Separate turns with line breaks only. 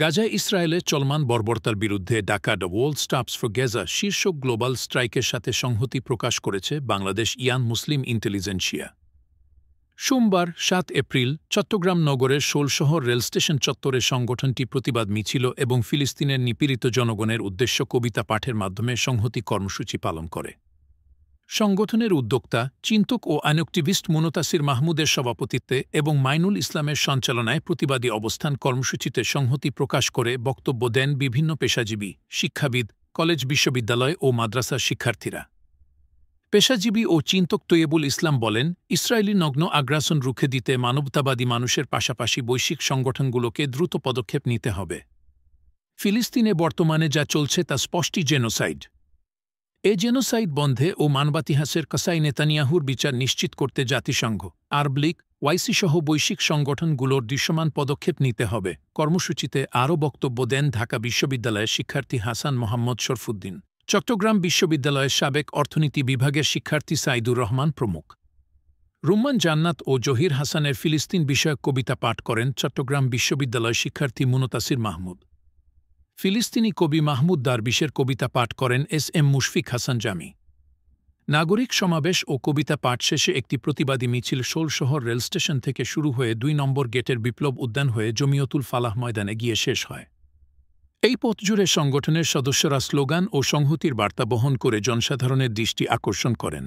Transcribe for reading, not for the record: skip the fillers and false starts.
গাজায় ইসরায়েলে চলমান বর্বরতার বিরুদ্ধে ডাকা the world stops for Gaza শীর্ষক গ্লোবাল স্ট্রাইকের সাথে সংহতি প্রকাশ করেছে বাংলাদেশ ইয়ান মুসলিম ইন্টেলিজেন্সিয়া। সোমবার ৭ এপ্রিল চট্টগ্রাম নগরের শোলশহর রেলস্টেশন চত্বরে সংগঠনটি প্রতিবাদ মিছিল এবং ফিলিস্তিনের নিপীড়িত জনগণের উদ্দেশ্য কবিতা পাঠের মাধ্যমে সংহতি কর্মসূচি পালন করে। সংগঠনের উদ্যোক্তা চিন্তক ও অ্যাক্টিভিস্ট মুনতাসির মাহমুদের সভাপতিত্বে এবং মাইনুল ইসলামের সঞ্চালনায় প্রতিবাদী অবস্থান কর্মসূচিতে সংহতি প্রকাশ করে বক্তব্য দেন বিভিন্ন পেশাজীবী, শিক্ষাবিদ, কলেজ, বিশ্ববিদ্যালয় ও মাদ্রাসার শিক্ষার্থীরা। পেশাজীবী ও চিন্তক তৈয়বুল ইসলাম বলেন, ইসরায়েলি নগ্ন আগ্রাসন রুখে দিতে মানবতাবাদী মানুষের পাশাপাশি বৈশ্বিক সংগঠনগুলোকে দ্রুত পদক্ষেপ নিতে হবে। ফিলিস্তিনে বর্তমানে যা চলছে তা স্পষ্টই জেনোসাইড। এ জেনোসাইড বন্ধে ও মানবাতিহাসের কাসাই নেতানিয়াহুর বিচার নিশ্চিত করতে জাতিসংঘ, আরব লীগ, ওয়াইসি সহ বৈশ্বিক সংগঠনগুলোর দৃশ্যমান পদক্ষেপ নিতে হবে। কর্মসূচিতে আরও বক্তব্য দেন ঢাকা বিশ্ববিদ্যালয়ের শিক্ষার্থী হাসান মোহাম্মদ শরফুদ্দিন, চট্টগ্রাম বিশ্ববিদ্যালয়ের সাবেক অর্থনীতি বিভাগের শিক্ষার্থী সাইদুর রহমান প্রমুখ। রুম্মান জান্নাত ও জহির হাসানের ফিলিস্তিন বিষয়ক কবিতা পাঠ করেন চট্টগ্রাম বিশ্ববিদ্যালয়ের শিক্ষার্থী মুনতাসির মাহমুদ। ফিলিস্তিনি কবি মাহমুদ দারবিশের কবিতা পাঠ করেন এস.এম. মুশফিক হাসান জামি। নাগরিক সমাবেশ ও কবিতা পাঠ শেষে একটি প্রতিবাদী মিছিল শোলশহর রেলস্টেশন থেকে শুরু হয়ে ২ নম্বর গেটের বিপ্লব উদ্যান হয়ে জমিয়তুল ফালাহ ময়দানে গিয়ে শেষ হয়। এই পথ জুড়ে সংগঠনের সদস্যরা স্লোগান ও সংহতির বার্তা বহন করে জনসাধারণের দৃষ্টি আকর্ষণ করেন।